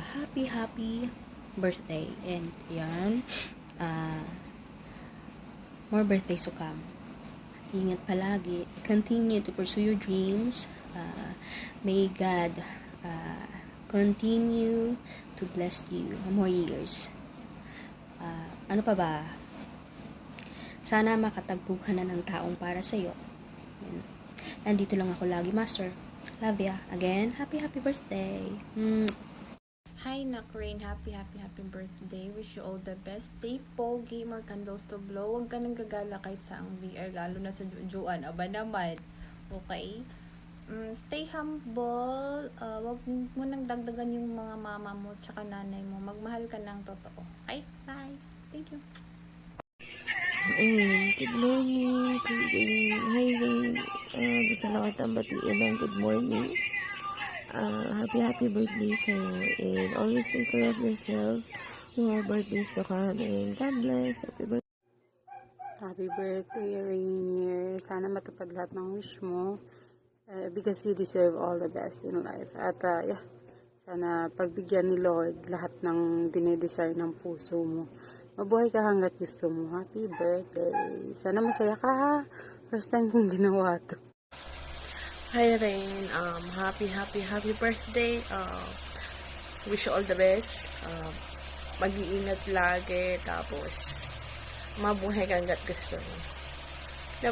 happy birthday. And yan, more birthdays to come. Ingat palagi. Continue to pursue your dreams. May God continue to bless you more years. Ano pa ba? Sana makatagpo ka na ng taong para sa'yo. Nandito lang ako lagi, Master. Love ya. Again, happy birthday. Hi, Rain. Happy birthday. Wish you all the best. Stay pogi, more candles to blow. Huwag ka nang gagala kahit sa ang VR, lalo na sa jujuan. Aba naman. Okay? Stay humble. Huwag mo nang dagdagan yung mga mama mo tsaka nanay mo. Magmahal ka ng totoo. Okay? Bye. Thank you. Good morning, good day. Hi, Rain. Gusto lang kitang batiin ng good morning. Happy birthday sa'yo. And always take care of yourself. More birthdays to come. And God bless. Happy birthday, Rainier. Sana matupad lahat ng wish mo. Because you deserve all the best in life. At sana pagbigyan ni Lord lahat ng dinedesire ng puso mo. Mabuhay ka hanggat gusto mo. Happy birthday. Sana masaya ka ha. First time kong ginawa to. Hi, Rain. Happy birthday. Wish you all the best. Mag-iingat lagi. Tapos, mabuhay ka hanggat gusto mo.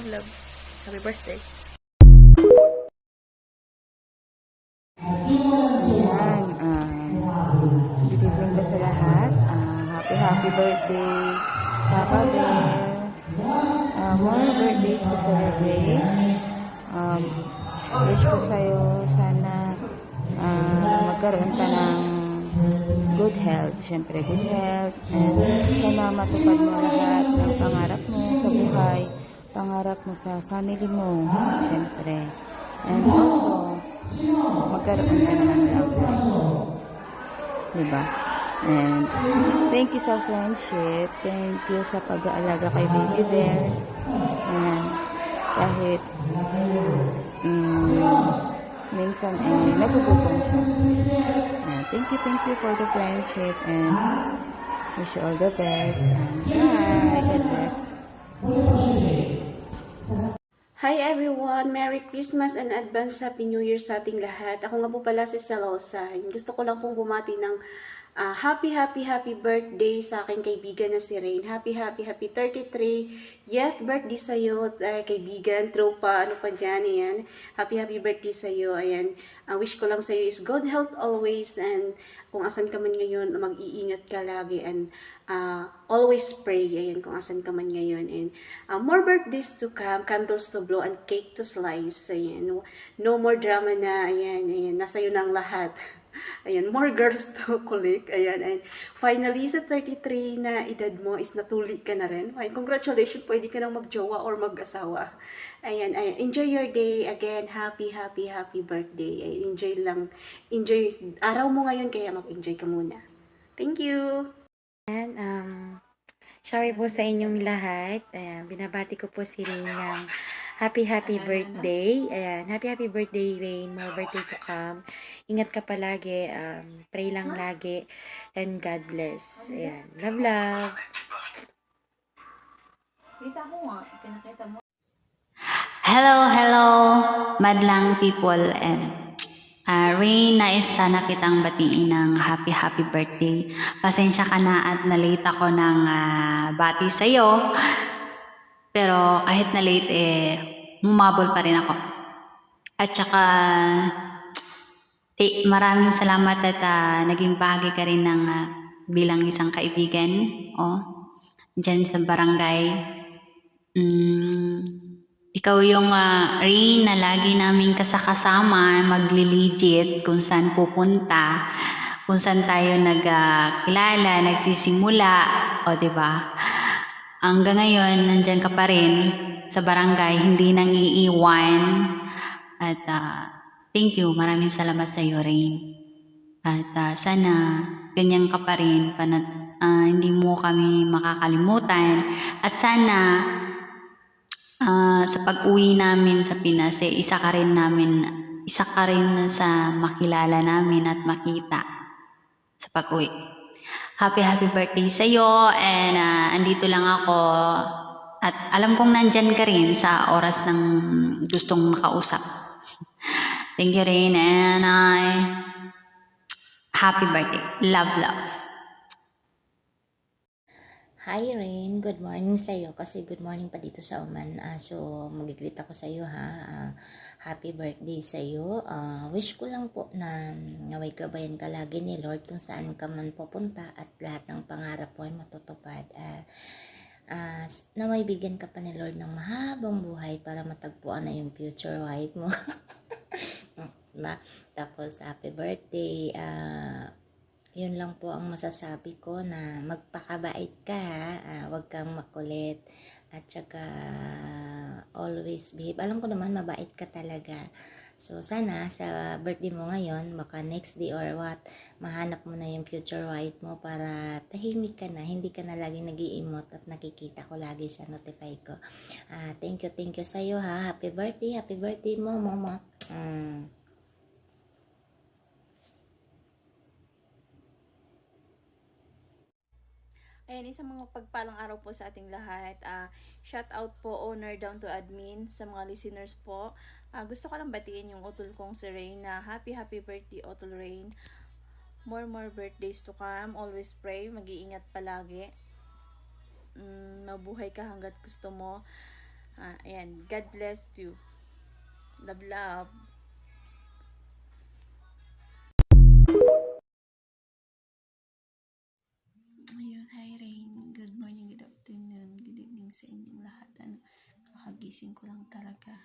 Love. Happy birthday. Good evening ka sa lahat. Happy birthday, Papa Bear. More birthdays to celebrate. Wish ko sa'yo, sana magkaroon ka ng good health. Siyempre, good health. And sana matupad mo lahat ng pangarap mo sa buhay. Pangarap mo sa family mo. Siyempre. And also, magkaroon ka na ng love life. Diba? And thank you sa friendship. Thank you sa pag-aalaga kay Baby Bear. And kahit minsan nagugutom siya. Thank you for the friendship and wish you all the best. And bye. God bless. Hi everyone! Merry Christmas and advance Happy New Year sa ating lahat. Ako nga po pala si Celosa. Gusto ko lang pong bumati ng happy birthday sa aking kaibigan na si Rain. Happy 33th birthday sa'yo, kaibigan, tropa, ano pa dyan, ayan. Happy birthday sa'yo, ayan. Ang wish ko lang sa'yo is good health always, and kung asan ka man ngayon, mag-iingat ka lagi, and always pray, ayan, kung asan ka man ngayon. And more birthdays to come, candles to blow, and cake to slice, ayan. No more drama na, ayan, nasa iyo ng lahat. Ayan, more girls to collect. Ayan, and finally, sa 33 na edad mo is natuli ka na rin. Fine, congratulations, pwede ka nang magjowa or mag-asawa. Ayan, enjoy your day. Again, happy birthday. Ayan, enjoy araw mo ngayon, kaya mag-enjoy ka muna. Thank you! Sorry po sa inyong lahat. Binabati ko po si Rain ng happy birthday. Ayan, happy birthday, Rain. More birthday to come. Ingat ka palagi. Pray lang lagi. And God bless. Ayan. Love. Hello, madlang people, and Rain, nais sana kitang batiin ng happy birthday. Pasensya ka na at na-late ako ng bati sa'yo. Pero kahit na-late, mumabol pa rin ako. At saka, maraming salamat at naging bahagi ka rin ng bilang isang kaibigan. Dyan sa barangay. Ikaw yung Rain na lagi namin kasama, magli-legit kung saan pupunta, kung saan tayo nagkilala, nagsisimula, diba? Hanggang ngayon, nandyan ka pa rin sa barangay, hindi nang iiwan. At thank you, maraming salamat sa iyo, Rain. At sana ganyan ka pa rin, hindi mo kami makakalimutan. At sana sa pag-uwi namin sa Pinas, isa ka rin sa makilala namin at makita. sa pag-uwi. Happy birthday sa'yo, and andito lang ako, at alam kong nandyan ka rin sa oras ng gustong makausap. Thank you rin, and happy birthday. Love, love. Hi Rain, good morning sa'yo kasi good morning pa dito sa Oman. So mag-greet ako sa'yo ha. Happy birthday sa'yo. Wish ko lang po na naway gabayan ka lagi ni Lord kung saan ka man pupunta at lahat ng pangarap mo ay matutupad. Naway bigyan ka pa ni Lord ng mahabang buhay para matagpuan na yung future wife mo. Diba? Tapos happy birthday. Yun lang po ang masasabi ko, na magpakabait ka ha, wag kang makulit, at saka always behave. Alam ko naman mabait ka talaga. So sana sa birthday mo ngayon, baka next day or what, mahanap mo na yung future wife mo para tahimik ka na, hindi ka na lagi nag-i-emote at nakikita ko lagi sa notify ko. Thank you sa'yo ha. Happy birthday mo, mama. Ayan, isang mga pagpalang araw po sa ating lahat. Shout out po, owner down to admin, sa mga listeners po. Gusto ko lang batiin yung utol kong si Rain na happy birthday, utol Rain. More birthdays to come. Always pray, mag-iingat palagi. Mabuhay ka hanggat gusto mo. Ayan, God bless you. Love, love. Ayun, hi Rain. Good morning, good afternoon, good evening sa inyong lahat. Kakagising ko lang talaga.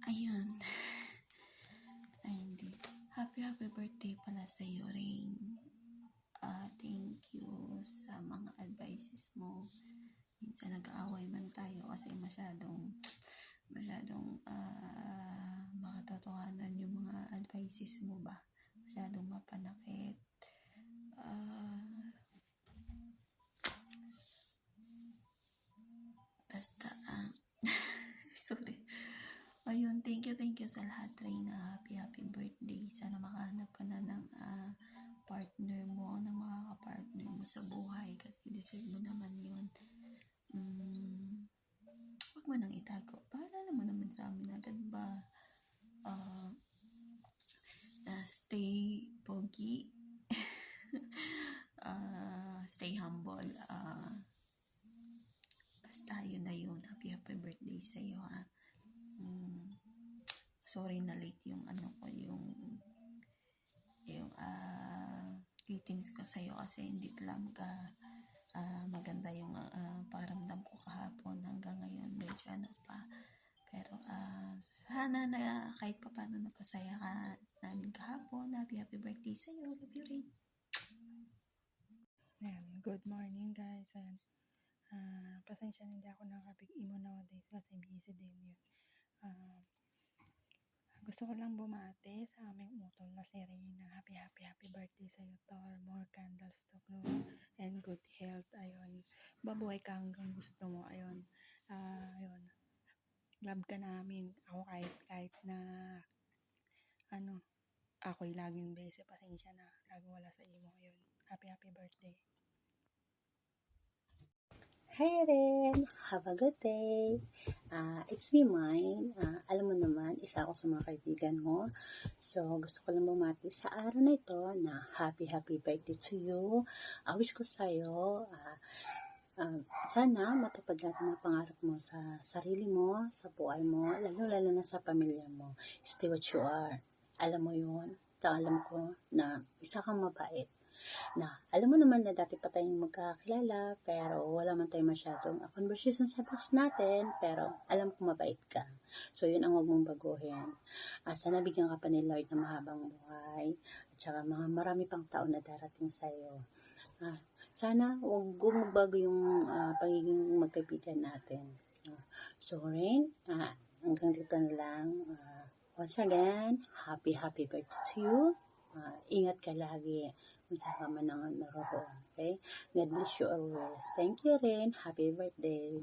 Ayun. Ay, hindi. Happy birthday pala sa iyo, Rain. Thank you sa mga advices mo. Minsan nag-aaway man tayo kasi masyadong makatotohanan yung mga advices mo ba. Masyadong mapanakit. Basta, sorry. Ayun, thank you sa lahat, Rain. Happy birthday. Sana makahanap ka na ng partner mo, ng makaka-partner mo sa buhay kasi deserve mo naman yun. Huwag mo nang itago. Paalala mo naman sa amin agad ba? Stay pogi. Stay humble. Basta yun na yun. Happy birthday sa iyo ha. Sorry na late yung greetings ko sa iyo kasi hindi talaga maganda yung pakiramdam ko kahapon. Hanggang ngayon medyo pa. Pero sana na kahit pa paano napasaya ka namin kahapon. Happy birthday sa iyo. Love you, Rain. Good morning guys, and pasensya na hindi ako nakapag-imo nowadays kasi busy din yun. Gusto ko lang bumati sa aming utol na si Reyna. Happy birthday sa iyo, Tor. More candles to blow and good health. Ayun, babuhay ka hanggang gusto mo. Ayun, love ka namin. Ako kahit na ako'y laging busy, pasensya na laging wala sa imo. Ayun, happy birthday. Hi Ren! Have a good day! It's me, Mine. Alam mo naman, isa ako sa mga kaibigan mo. So, gusto ko lang bumati sa araw na ito na happy birthday to you. Wish ko sa'yo, sana matupad lahat ng pangarap mo sa sarili mo, sa buhay mo, lalo na sa pamilya mo. Stay what you are. Alam mo yun. Alam ko na isa kang mabait. Na, alam mo naman na dati pa tayong magkakilala, pero wala man tayong masyadong conversation sa box natin, pero alam ko mabait ka. So, yun ang huwag mong baguhin. Sana bigyan ka pa ni Lord ng mahabang buhay, at saka mga marami pang taon na darating sa'yo. Sana huwag magbago yung pagiging magkaibigan natin. So, Rain, hanggang dito na lang. Once again, happy birthday to you. Ingat ka lagi. Kung saan ka man naroon. Okay? God bless you always. Thank you, Ren. Happy birthday.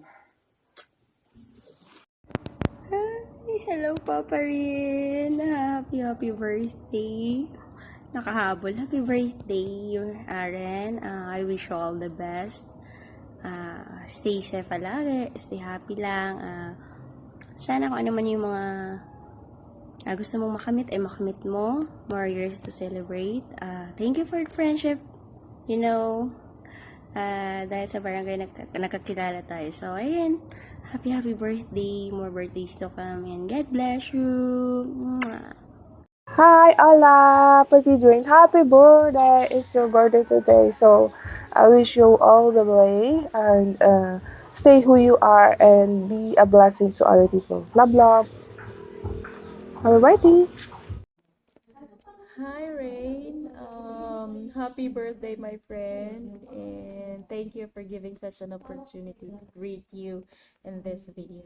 Hi! Hello, Papa Rin! Happy birthday! nakahabol. Happy birthday, Aren. I wish you all the best. Stay safe palagi. Stay happy lang. Sana kung ano man yung mga gusto mong makamit, ay makamit mo. More years to celebrate. Thank you for the friendship. You know, dahil sa barangay nakakilala tayo. So, ayan. Happy birthday. More birthdays to come. And God bless you. Mwah. Hi, Ala, Petit Dream. Happy birthday! It's your birthday today, so I wish you all the way and stay who you are and be a blessing to other people. Love, love. Happy birthday! Hi, Rain. Happy birthday, my friend, and thank you for giving such an opportunity to greet you in this video.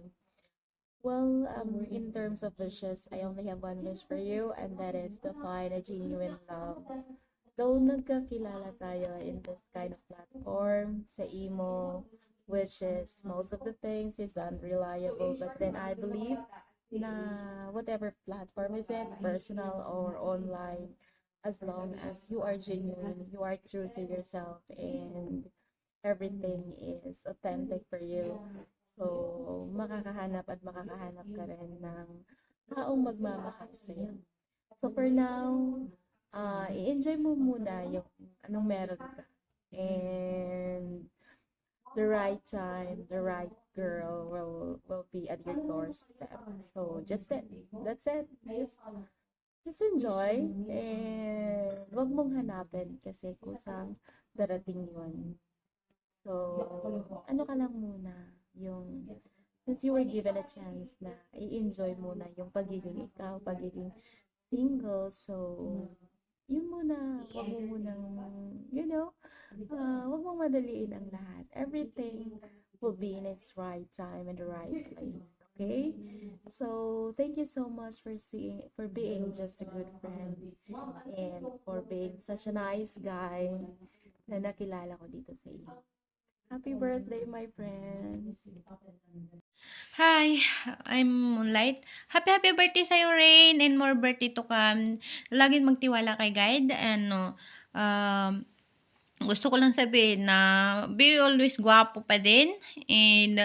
Well, in terms of wishes, I only have one wish for you, and that is to find a genuine love. Though nagkakilala tayo in this kind of platform, sa imo, which is most of the things is unreliable, but then I believe na whatever platform is it, personal or online, as long as you are genuine, you are true to yourself, and everything is authentic for you. So, makakahanap ka rin ng taong magmamahal sa'yo. So, for now, i-enjoy mo muna yung anong meron ka. And the right time, the right girl will be at your doorstep. So, just it. That's it. Just enjoy. And wag mong hanapin kasi kusang darating yun. So, ano ka lang muna, yung, since you were given a chance na i-enjoy muna yung pagiging ikaw, pagiging single, so, yun muna, wag mo munang, wag mong madaliin ang lahat. Everything will be in its right time and the right place. Okay? So, thank you so much for being just a good friend and for being such a nice guy na nakilala ko dito sa iyo. Happy birthday, my friends! Hi, I'm Moonlight. Happy birthday sa'yo, Rain, and more birthday to come. Laging magtiwala kay guide. Gusto ko lang sabihin na be always gwapo pa din. And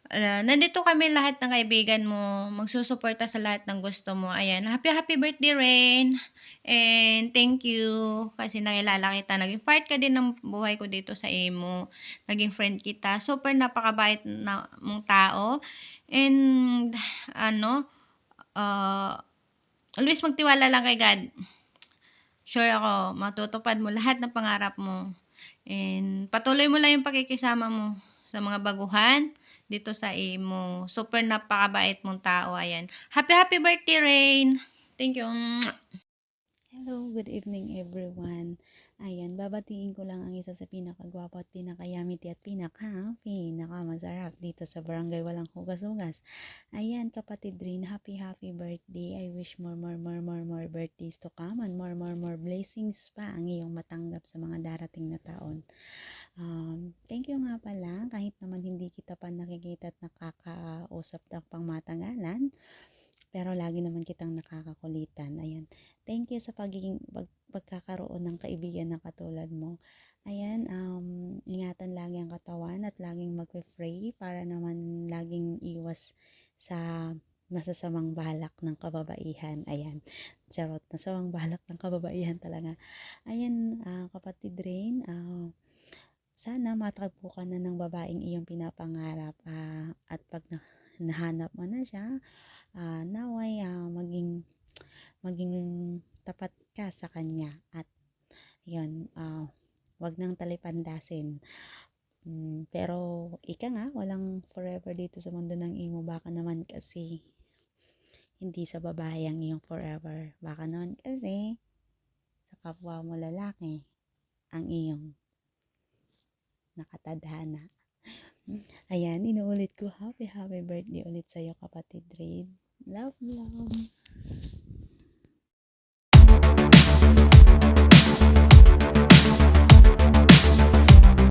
nandito kami lahat ng kaibigan mo. Magsusuporta sa lahat ng gusto mo. Ayan, happy birthday, Rain. And thank you kasi nakilala kita. Naging part ka din ng buhay ko dito sa imo. Naging friend kita. Super napakabait na mong tao. And always magtiwala lang kay God. Sure ako, matutupad mo lahat ng pangarap mo. And patuloy mo lang yung pakikisama mo sa mga baguhan dito sa imo. Super napakabait mong tao. Ayan. Happy birthday, Rain. Thank you. Hello, good evening everyone. Ayan, babatiin ko lang ang isa sa pinakagwapo at pinakayamiti at pinakamasarap dito sa barangay Walang Hugas-Hugas. Ayan, kapatid Rin, happy birthday. I wish more birthdays to come and more blessings pa ang iyong matanggap sa mga darating na taon. Thank you nga pala, kahit naman hindi kita pa nakikita at nakakausap ng pangmatagalan, pero lagi naman kitang nakakakulitan. Ayan, thank you sa pagkakaroon ng kaibigan na katulad mo. Ayan, ingatan lagi ang katawan at laging mag-pray para naman laging iwas sa masasamang balak ng kababaihan. Ayan, charot, masamang balak ng kababaihan talaga. Ayan, kapatid Rain, sana matagpo ka na ng babaeng iyong pinapangarap, at pag nahanap mo na siya, naway maging tapat ka sa kanya at yun, wag nang talipandasin. Pero ika nga, walang forever dito sa mundo ng imo. Baka naman kasi hindi sa babae ang iyong forever. Baka naman kasi sa kapwa mo lalaki ang iyong nakatadhana. Ayan, inuulit ko, happy birthday ulit sa'yo, kapatid Rain. Love.